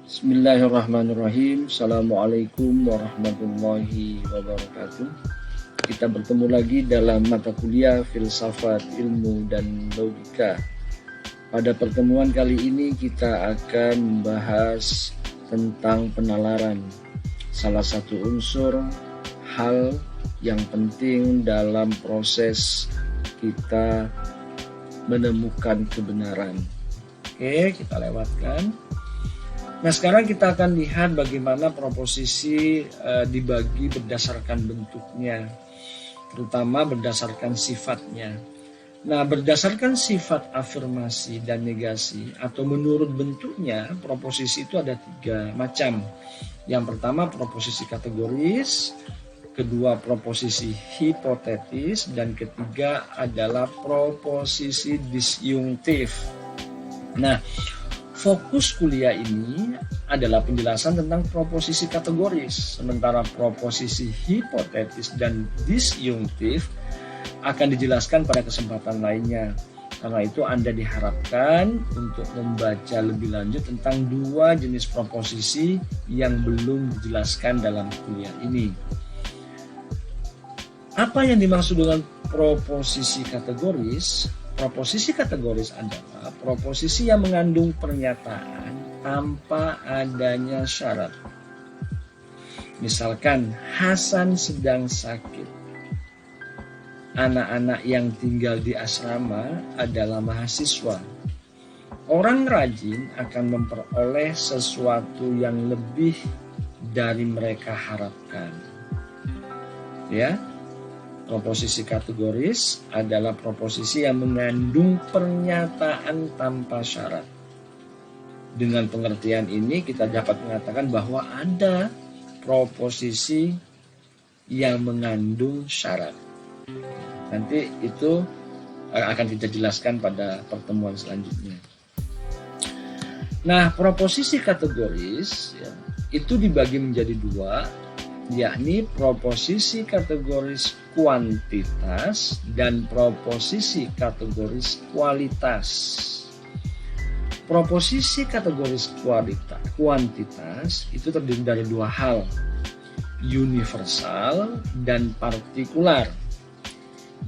Bismillahirrahmanirrahim. Assalamualaikum warahmatullahi wabarakatuh. Kita bertemu lagi dalam mata kuliah Filsafat Ilmu dan Logika. Pada pertemuan kali ini kita akan membahas tentang penalaran, salah satu unsur hal yang penting dalam proses kita menemukan kebenaran. Oke, kita lewatkan. Nah, sekarang kita akan lihat bagaimana proposisi dibagi berdasarkan bentuknya, terutama berdasarkan sifatnya. Nah, berdasarkan sifat afirmasi dan negasi atau menurut bentuknya, proposisi itu ada 3 macam. Yang pertama proposisi kategoris, kedua proposisi hipotetis, dan ketiga adalah proposisi disjungtif. Nah, fokus kuliah ini adalah penjelasan tentang proposisi kategoris, sementara proposisi hipotetis dan disjungtif akan dijelaskan pada kesempatan lainnya. Karena itu Anda diharapkan untuk membaca lebih lanjut tentang 2 jenis proposisi yang belum dijelaskan dalam kuliah ini. Apa yang dimaksud dengan proposisi kategoris? Proposisi kategoris adalah proposisi yang mengandung pernyataan tanpa adanya syarat. Misalkan, Hasan sedang sakit. Anak-anak yang tinggal di asrama adalah mahasiswa. Orang rajin akan memperoleh sesuatu yang lebih dari mereka harapkan. Ya. Proposisi kategoris adalah proposisi yang mengandung pernyataan tanpa syarat. Dengan pengertian ini kita dapat mengatakan bahwa ada proposisi yang mengandung syarat. Nanti itu akan kita jelaskan pada pertemuan selanjutnya. Nah, proposisi kategoris itu dibagi menjadi 2, yakni proposisi kategoris kuantitas dan proposisi kategoris kualitas. Proposisi kategoris kuantitas itu terdiri dari 2 hal, universal dan partikular.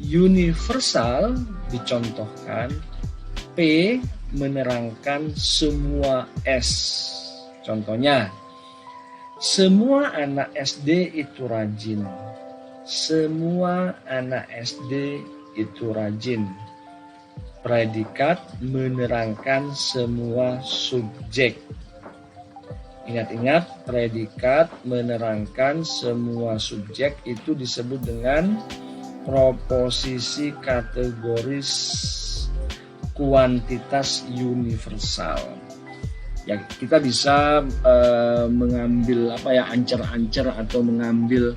Universal dicontohkan P menerangkan semua S. Contohnya, semua anak SD itu rajin. Semua anak SD itu rajin. Predikat menerangkan semua subjek. Ingat-ingat, predikat menerangkan semua subjek itu disebut dengan proposisi kategoris kuantitas universal. Ya, kita bisa mengambil ancer-ancer atau mengambil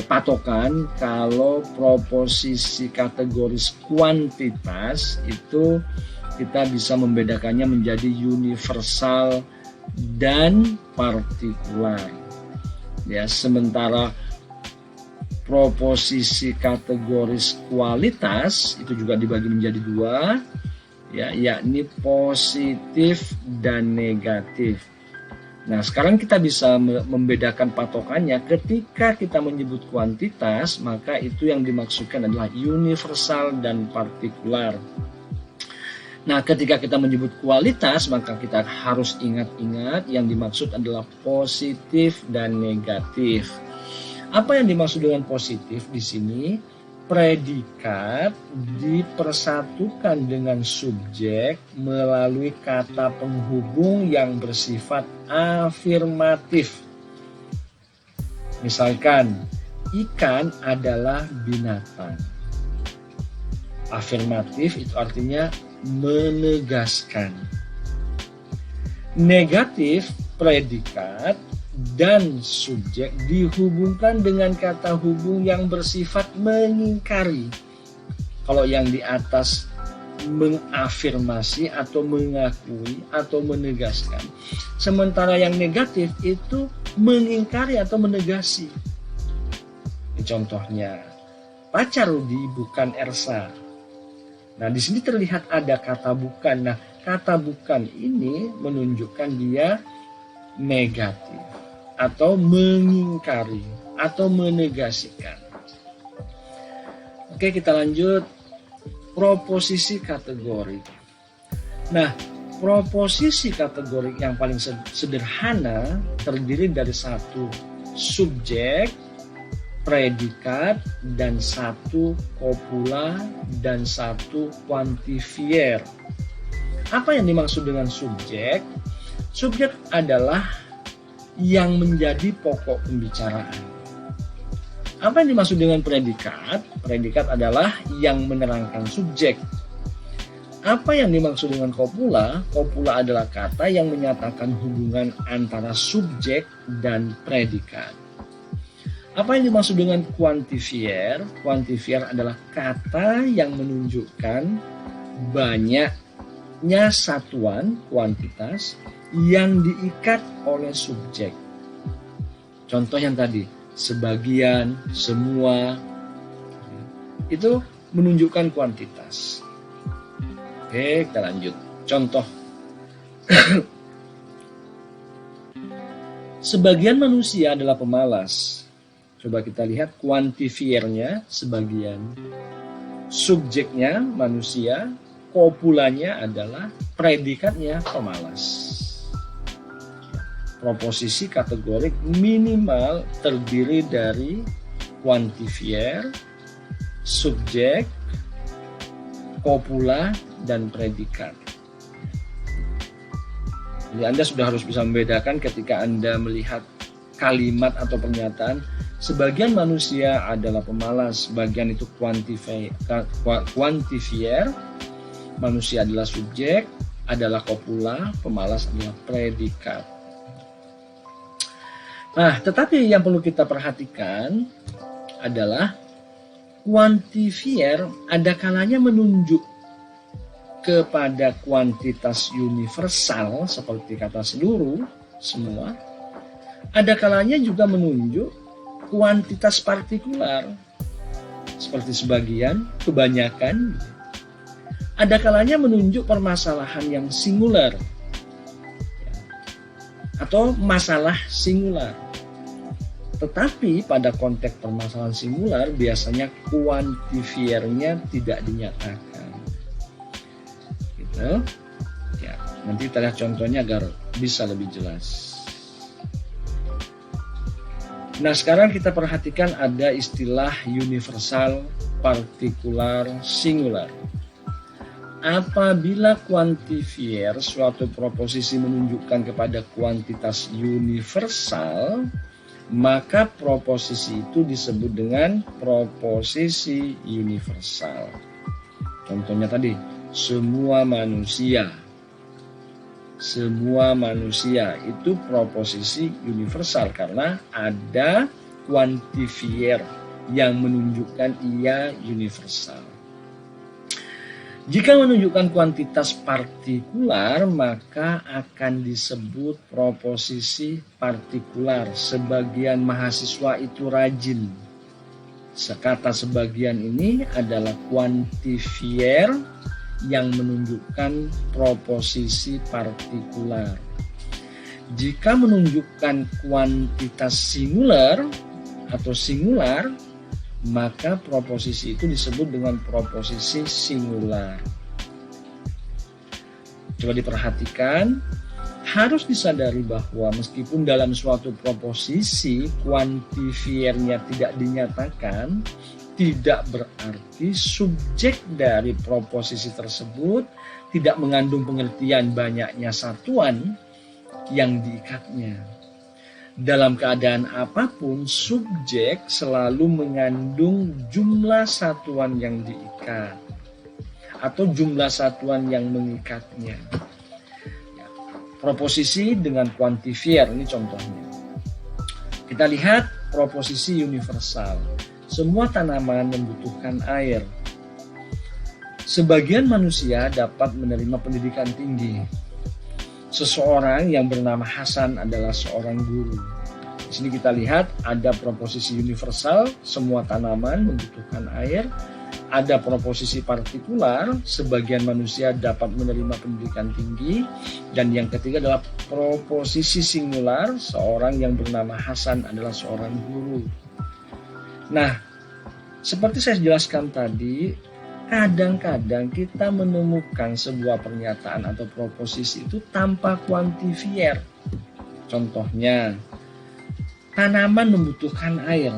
patokan kalau proposisi kategoris kuantitas itu kita bisa membedakannya menjadi universal dan partikular. Ya, sementara proposisi kategoris kualitas itu juga dibagi menjadi 2, yakni positif dan negatif. Nah, sekarang kita bisa membedakan patokannya. Ketika kita menyebut kuantitas, maka itu yang dimaksudkan adalah universal dan partikular. Nah, ketika kita menyebut kualitas, maka kita harus ingat-ingat yang dimaksud adalah positif dan negatif. Apa yang dimaksud dengan positif di sini? Predikat dipersatukan dengan subjek melalui kata penghubung yang bersifat afirmatif. Misalkan, ikan adalah binatang. Afirmatif itu artinya menegaskan. Negatif, predikat dan subjek dihubungkan dengan kata hubung yang bersifat mengingkari. Kalau yang di atas mengafirmasi atau mengakui atau menegaskan, sementara yang negatif itu mengingkari atau menegasi. Contohnya, pacar Rudi bukan Ersa. Nah, di sini terlihat ada kata bukan. Nah, kata bukan ini menunjukkan dia negatif atau mengingkari atau menegasikan. Oke, kita lanjut. Proposisi kategorik. Nah, proposisi kategorik yang paling sederhana terdiri dari satu subjek, predikat, dan satu kopula, dan satu quantifier. Apa yang dimaksud dengan subjek? Subjek adalah yang menjadi pokok pembicaraan. Apa yang dimaksud dengan predikat? Predikat adalah yang menerangkan subjek. Apa yang dimaksud dengan kopula? Kopula adalah kata yang menyatakan hubungan antara subjek dan predikat. Apa yang dimaksud dengan quantifier? Quantifier adalah kata yang menunjukkan banyaknya satuan, kuantitas, yang diikat oleh subjek. Contoh yang tadi, sebagian, semua, itu menunjukkan kuantitas. Oke, kita lanjut. Contoh. Sebagian manusia adalah pemalas. Coba kita lihat quantifiernya sebagian. Subjeknya manusia, kopulanya adalah, predikatnya pemalas. Proposisi kategorik minimal terdiri dari quantifier, subjek, kopula, dan predikat. Jadi Anda sudah harus bisa membedakan ketika Anda melihat kalimat atau pernyataan sebagian manusia adalah pemalas, sebagian itu quantifier, manusia adalah subjek, adalah kopula, pemalas adalah predikat. Nah, tetapi yang perlu kita perhatikan adalah quantifier ada kalanya menunjuk kepada kuantitas universal seperti kata seluruh, semua. Ada kalanya juga menunjuk kuantitas partikular seperti sebagian, kebanyakan. Ada kalanya menunjuk permasalahan yang singular atau masalah singular. Tetapi pada konteks permasalahan singular biasanya quantifiernya tidak dinyatakan. Gitu. Ya, nanti kita lihat contohnya agar bisa lebih jelas. Nah, sekarang kita perhatikan ada istilah universal, partikular, singular. Apabila quantifier suatu proposisi menunjukkan kepada kuantitas universal, maka proposisi itu disebut dengan proposisi universal. Contohnya tadi, semua manusia. Semua manusia itu proposisi universal karena ada quantifier yang menunjukkan ia universal. Jika menunjukkan kuantitas partikular, maka akan disebut proposisi partikular. Sebagian mahasiswa itu rajin. Kata sebagian ini adalah quantifier yang menunjukkan proposisi partikular. Jika menunjukkan kuantitas singular atau singular, maka proposisi itu disebut dengan proposisi singular. Coba diperhatikan, harus disadari bahwa meskipun dalam suatu proposisi quantifiernya tidak dinyatakan, tidak berarti subjek dari proposisi tersebut tidak mengandung pengertian banyaknya satuan yang diikatnya. Dalam keadaan apapun, subjek selalu mengandung jumlah satuan yang diikat atau jumlah satuan yang mengikatnya. Proposisi dengan quantifier, ini contohnya. Kita lihat proposisi universal. Semua tanaman membutuhkan air. Sebagian manusia dapat menerima pendidikan tinggi. Seseorang yang bernama Hasan adalah seorang guru. Di sini kita lihat ada proposisi universal, semua tanaman membutuhkan air. ada proposisi partikular, sebagian manusia dapat menerima pendidikan tinggi. Dan yang ketiga adalah proposisi singular, seorang yang bernama Hasan adalah seorang guru. Nah, seperti saya jelaskan tadi, kadang-kadang kita menemukan sebuah pernyataan atau proposisi itu tanpa kuantifier. Contohnya, tanaman membutuhkan air.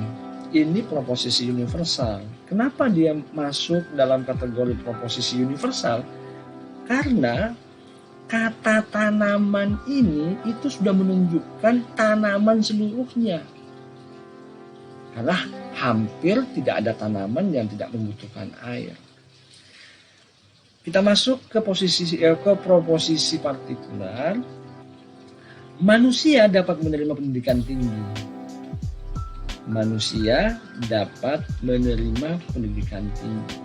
Ini proposisi universal. Kenapa dia masuk dalam kategori proposisi universal? Karena kata tanaman ini itu sudah menunjukkan tanaman seluruhnya. Karena hampir tidak ada tanaman yang tidak membutuhkan air. Kita masuk ke proposisi partikular. Manusia dapat menerima pendidikan tinggi. Manusia dapat menerima pendidikan tinggi.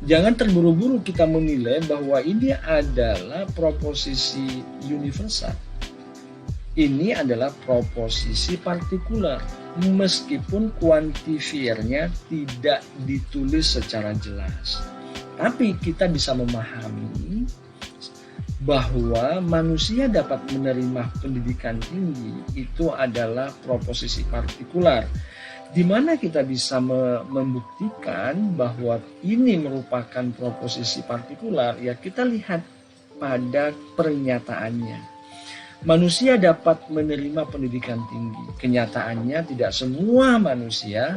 Jangan terburu-buru kita menilai bahwa ini adalah proposisi universal. Ini adalah proposisi partikular, meskipun kuantifiernya tidak ditulis secara jelas. Tapi kita bisa memahami bahwa manusia dapat menerima pendidikan tinggi itu adalah proposisi partikular, di mana kita bisa membuktikan bahwa ini merupakan proposisi partikular. Ya, kita lihat pada pernyataannya. Manusia dapat menerima pendidikan tinggi. Kenyataannya tidak semua manusia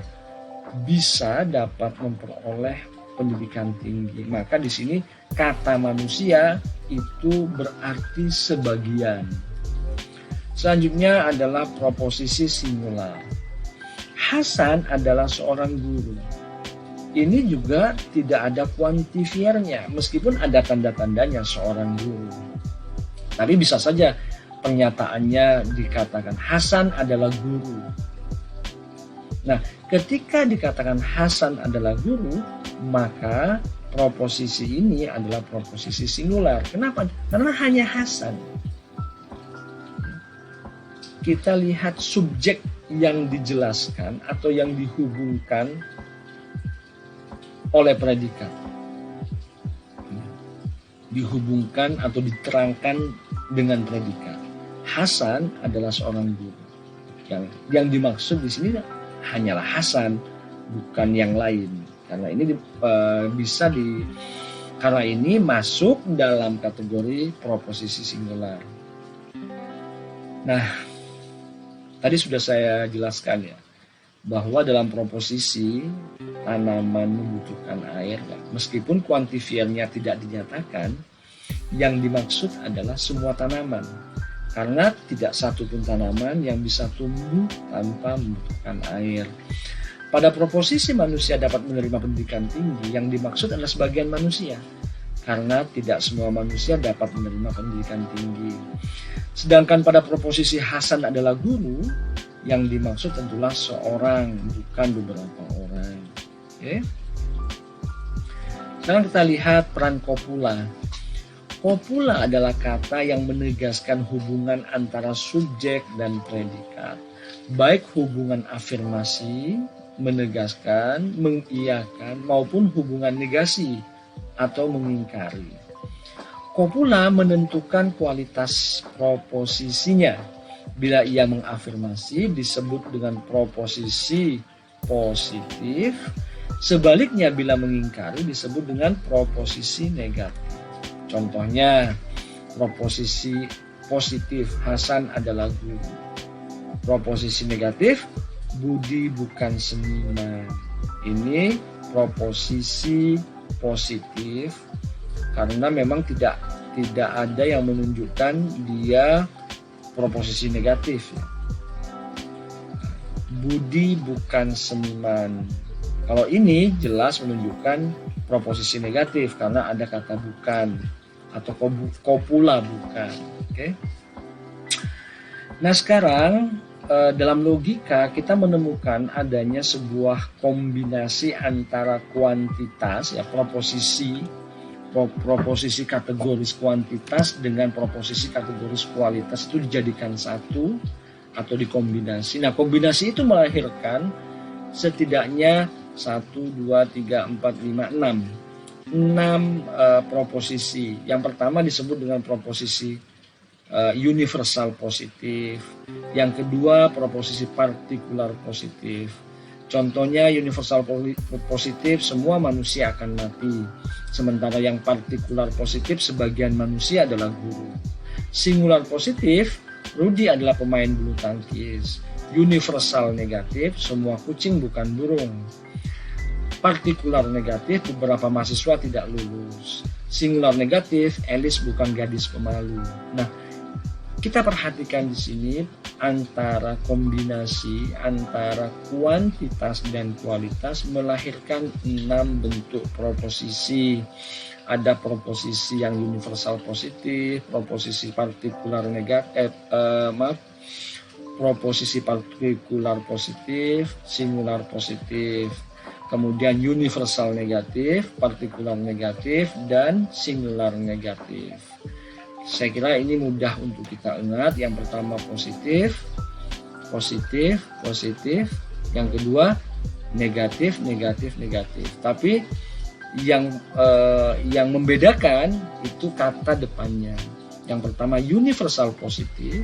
bisa dapat memperoleh pendidikan tinggi. Maka di sini kata manusia itu berarti sebagian. Selanjutnya adalah proposisi singular. Hasan adalah seorang guru. Ini juga tidak ada kuantifiernya, meskipun ada tanda-tandanya seorang guru. Tapi bisa saja pernyataannya dikatakan Hasan adalah guru. Nah, ketika dikatakan Hasan adalah guru, maka proposisi ini adalah proposisi singular. Kenapa? Karena hanya Hasan. Kita lihat subjek yang dijelaskan atau yang dihubungkan oleh predikat. Dihubungkan atau diterangkan dengan predikat. Hasan adalah seorang guru. Yang dimaksud di sini hanyalah Hasan, bukan yang lain. Karena ini karena ini masuk dalam kategori proposisi singular. Nah, tadi sudah saya jelaskan ya, bahwa dalam proposisi tanaman membutuhkan air, meskipun kuantifiernya tidak dinyatakan, yang dimaksud adalah semua tanaman. Karena tidak satu pun tanaman yang bisa tumbuh tanpa membutuhkan air. Pada proposisi manusia dapat menerima pendidikan tinggi, yang dimaksud adalah sebagian manusia. Karena tidak semua manusia dapat menerima pendidikan tinggi. Sedangkan pada proposisi Hasan adalah guru, yang dimaksud tentulah seorang, bukan beberapa orang. Oke. Sekarang kita lihat peran kopula. Kopula adalah kata yang menegaskan hubungan antara subjek dan predikat. Baik hubungan afirmasi, menegaskan, mengiyakan, maupun hubungan negasi atau mengingkari. Kopula menentukan kualitas proposisinya. Bila ia mengafirmasi disebut dengan proposisi positif. Sebaliknya bila mengingkari disebut dengan proposisi negatif. Contohnya, proposisi positif, Hasan adalah guru. Proposisi negatif, Budi bukan seniman. Ini proposisi positif karena memang tidak ada yang menunjukkan dia proposisi negatif. Budi bukan seniman. Kalau ini jelas menunjukkan proposisi negatif karena ada kata bukan atau kopula bukan. Oke. Nah, sekarang dalam logika kita menemukan adanya sebuah kombinasi antara kuantitas, ya, proposisi kategoris kuantitas dengan proposisi kategoris kualitas itu dijadikan satu atau dikombinasi. Nah, kombinasi itu melahirkan setidaknya 1, 2, 3, 4, 5, 6. 6 proposisi. Yang pertama disebut dengan proposisi universal positif. Yang kedua proposisi partikular positif. Contohnya universal positif, semua manusia akan mati. Sementara yang partikular positif, sebagian manusia adalah guru. Singular positif, Rudy adalah pemain bulu tangkis. Universal negatif, semua kucing bukan burung. Partikular negatif, beberapa mahasiswa tidak lulus. Singular negatif, Alice bukan gadis pemalu. Nah, kita perhatikan di sini antara kombinasi antara kuantitas dan kualitas melahirkan 6 bentuk proposisi. Ada proposisi yang universal positif, proposisi partikular negatif, proposisi partikular positif, singular positif, kemudian universal negatif, partikular negatif, dan singular negatif. Saya kira ini mudah untuk kita ingat. Yang pertama positif, positif, positif. Yang kedua negatif, negatif, negatif. Tapi yang membedakan itu kata depannya. Yang pertama universal positif,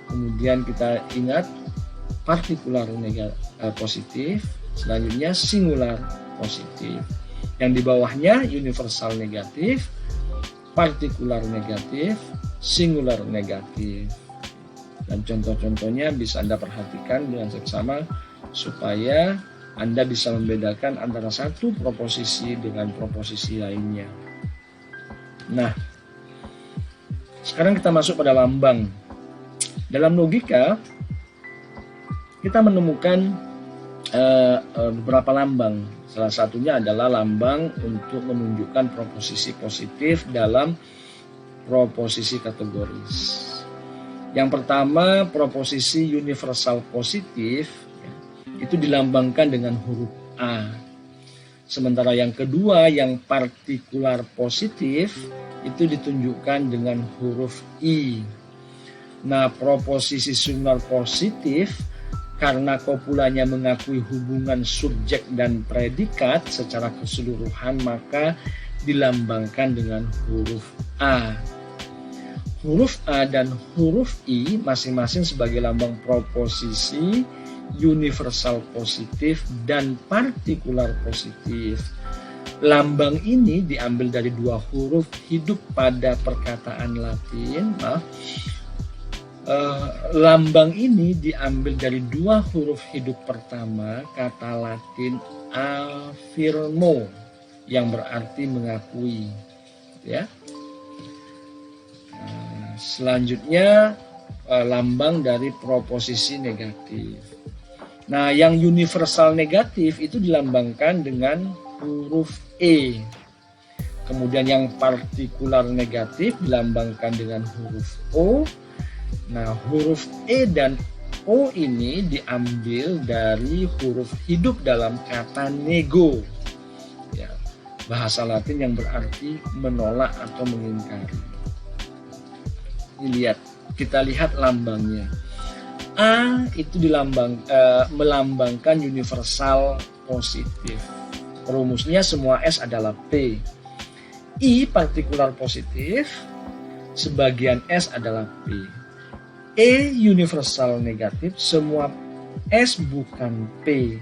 kemudian kita ingat partikular positif, selanjutnya singular positif. Yang di bawahnya universal negatif, partikular negatif, singular negatif. Dan contoh-contohnya bisa Anda perhatikan dengan seksama supaya Anda bisa membedakan antara satu proposisi dengan proposisi lainnya. Nah, sekarang kita masuk pada lambang. Dalam logika, kita menemukan beberapa lambang. Salah satunya adalah lambang untuk menunjukkan proposisi positif dalam proposisi kategoris. Yang pertama, proposisi universal positif itu dilambangkan dengan huruf A. Sementara yang kedua, yang partikular positif itu ditunjukkan dengan huruf I. Nah, proposisi singular positif karena kopulanya mengakui hubungan subjek dan predikat secara keseluruhan, maka dilambangkan dengan huruf A. Huruf A dan huruf I masing-masing sebagai lambang proposisi universal positif dan partikular positif. Lambang ini diambil dari dua huruf hidup pada perkataan Latin. Lambang ini diambil dari dua huruf hidup pertama kata Latin affirmo yang berarti mengakui, ya. Selanjutnya lambang dari proposisi negatif. Nah, yang universal negatif itu dilambangkan dengan huruf E. Kemudian yang partikular negatif dilambangkan dengan huruf O. Nah, huruf E dan O ini diambil dari huruf hidup dalam kata nego, ya, bahasa Latin yang berarti menolak atau mengingkari. Ini kita lihat lambangnya. A itu melambangkan universal positif. Rumusnya semua S adalah P. I partikular positif, sebagian S adalah P. E universal negatif, semua S bukan P.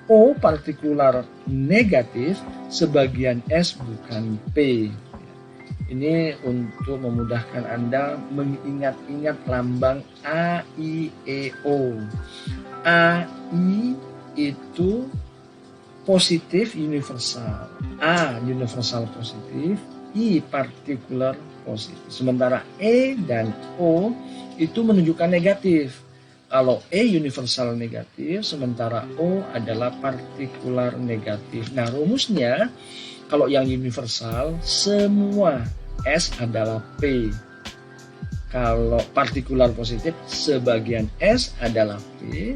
O partikular negatif, sebagian S bukan P. Ini untuk memudahkan Anda mengingat-ingat lambang A, I, E, O. A, I itu positif universal. A universal positif, I partikular positif. Sementara E dan O itu menunjukkan negatif. Kalau E universal negatif, sementara O adalah partikular negatif. Nah, rumusnya kalau yang universal semua S adalah P. Kalau partikular positif sebagian S adalah P.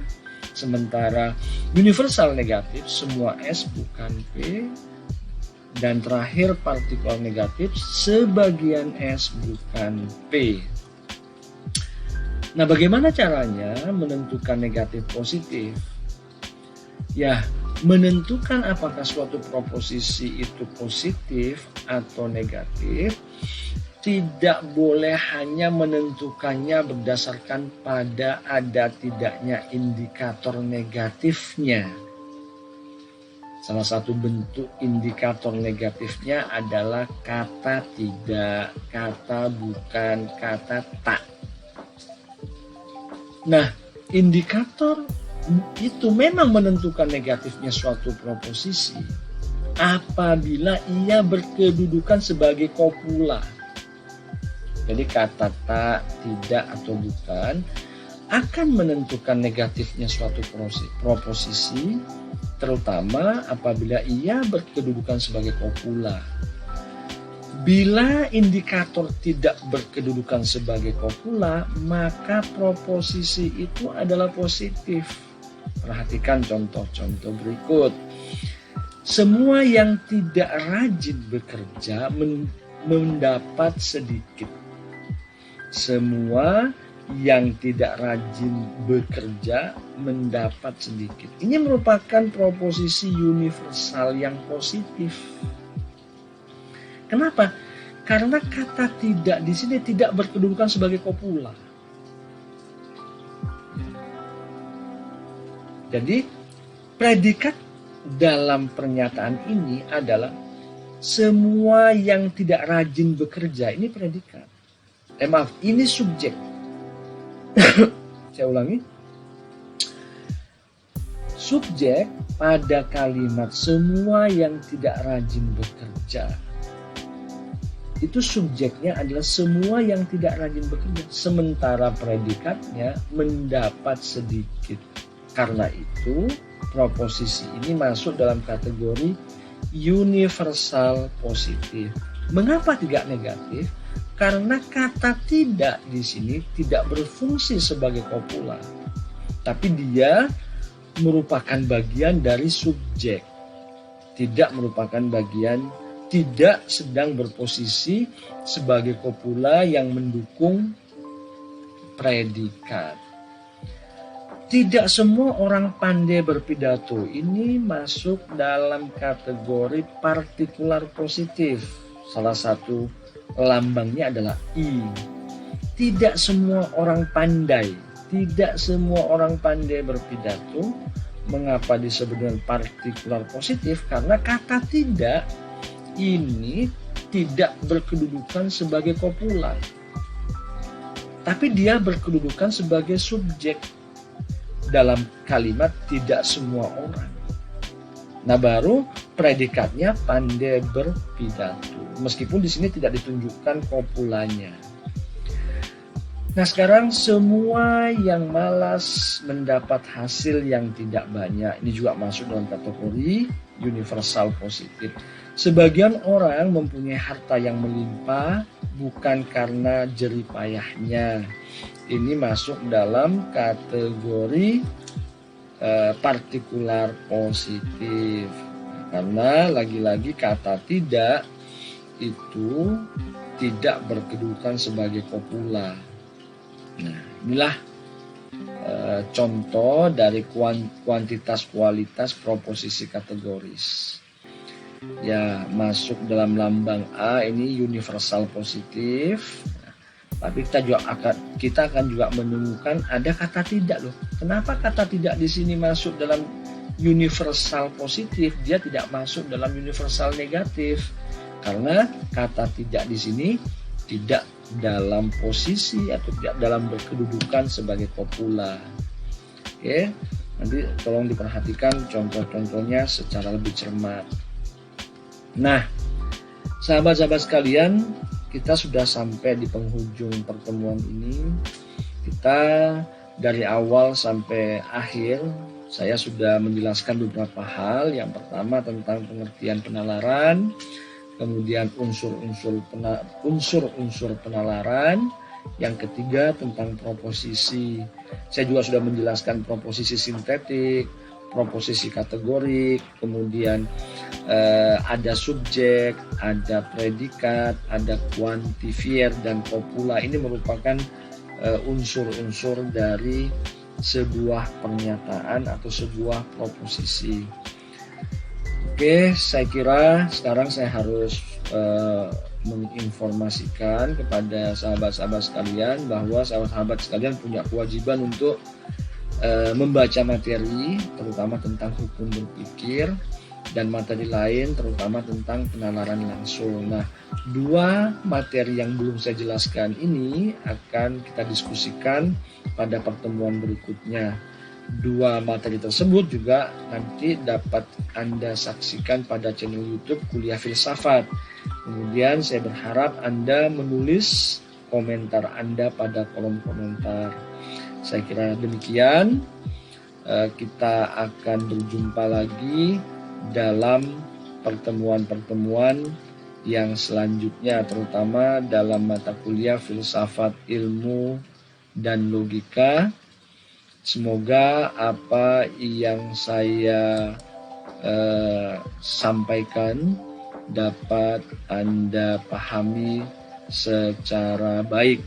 Sementara universal negatif semua S bukan P. Dan terakhir partikular negatif sebagian S bukan P. Nah, bagaimana caranya menentukan negatif positif? Ya, menentukan apakah suatu proposisi itu positif atau negatif tidak boleh hanya menentukannya berdasarkan pada ada tidaknya indikator negatifnya. Salah satu bentuk indikator negatifnya adalah kata tidak, kata bukan, kata tak. Nah, indikator itu memang menentukan negatifnya suatu proposisi apabila ia berkedudukan sebagai kopula. Jadi kata tak, tidak, atau bukan akan menentukan negatifnya suatu proposisi, terutama apabila ia berkedudukan sebagai kopula. Bila indikator tidak berkedudukan sebagai kopula, maka proposisi itu adalah positif. Perhatikan contoh-contoh berikut. Semua yang tidak rajin bekerja mendapat sedikit. Semua yang tidak rajin bekerja mendapat sedikit. Ini merupakan proposisi universal yang positif. Kenapa? Karena kata tidak di sini tidak berkedudukan sebagai kopula. Jadi predikat dalam pernyataan ini adalah semua yang tidak rajin bekerja. Ini predikat. Maaf, ini subjek. Saya ulangi. Subjek pada kalimat semua yang tidak rajin bekerja. Itu subjeknya adalah semua yang tidak rajin bekerja. Sementara predikatnya mendapat sedikit. Karena itu, proposisi ini masuk dalam kategori universal positif. Mengapa tidak negatif? Karena kata tidak di sini tidak berfungsi sebagai kopula, tapi dia merupakan bagian dari subjek, tidak merupakan bagian, tidak sedang berposisi sebagai kopula yang mendukung predikat. Tidak semua orang pandai berpidato ini masuk dalam kategori partikular positif. Salah satu lambangnya adalah I. Tidak semua orang pandai, tidak semua orang pandai berpidato. Mengapa disebut dengan partikular positif? Karena kata tidak ini tidak berkedudukan sebagai kopula, tapi dia berkedudukan sebagai subjek dalam kalimat tidak semua orang. Nah, baru predikatnya pandai berpidato. Meskipun di sini tidak ditunjukkan kopulanya. Nah, sekarang semua yang malas mendapat hasil yang tidak banyak. Ini juga masuk dalam kategori universal positif. Sebagian orang mempunyai harta yang melimpah bukan karena jerih payahnya. Ini masuk dalam kategori partikular positif. Karena lagi-lagi kata tidak itu tidak berkedudukan sebagai kopula. Nah, inilah contoh dari kuantitas kualitas proposisi kategoris. Ya, masuk dalam lambang A ini universal positif. Tapi kita akan juga menemukan ada kata tidak loh. Kenapa kata tidak di sini masuk dalam universal positif, dia tidak masuk dalam universal negatif? Karena kata tidak di sini tidak dalam posisi atau tidak dalam berkedudukan sebagai kopula. Oke, nanti tolong diperhatikan contoh-contohnya secara lebih cermat. Nah, sahabat-sahabat sekalian, kita sudah sampai di penghujung pertemuan ini. Kita dari awal sampai akhir, saya sudah menjelaskan beberapa hal. Yang pertama tentang pengertian penalaran, kemudian unsur-unsur penalaran. Yang ketiga tentang proposisi. Saya juga sudah menjelaskan proposisi sintetik, proposisi kategorik, kemudian ada subjek, ada predikat, ada kuantifier, dan kopula. Ini merupakan unsur-unsur dari sebuah pernyataan atau sebuah proposisi. Oke, saya kira sekarang saya harus menginformasikan kepada sahabat-sahabat sekalian bahwa sahabat-sahabat sekalian punya kewajiban untuk membaca materi, terutama tentang hukum berpikir, dan materi lain terutama tentang penalaran langsung. Nah, 2 materi yang belum saya jelaskan ini akan kita diskusikan pada pertemuan berikutnya. 2 materi tersebut juga nanti dapat Anda saksikan pada channel YouTube Kuliah Filsafat. Kemudian saya berharap Anda menulis komentar Anda pada kolom komentar. Saya kira demikian. Kita akan berjumpa lagi dalam pertemuan-pertemuan yang selanjutnya, terutama dalam mata kuliah Filsafat Ilmu dan Logika. Semoga apa yang saya sampaikan dapat Anda pahami secara baik,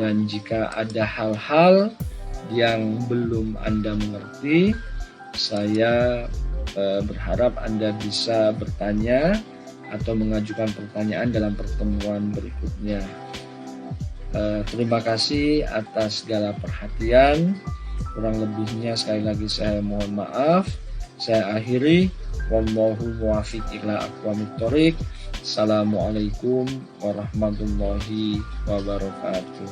dan jika ada hal-hal yang belum Anda mengerti, saya berharap Anda bisa bertanya atau mengajukan pertanyaan dalam pertemuan berikutnya. Terima kasih atas segala perhatian. Kurang lebihnya sekali lagi saya mohon maaf. Saya akhiri. Wallahu muwaffiq ila aqwamit thoriq. Assalamualaikum warahmatullahi wabarakatuh.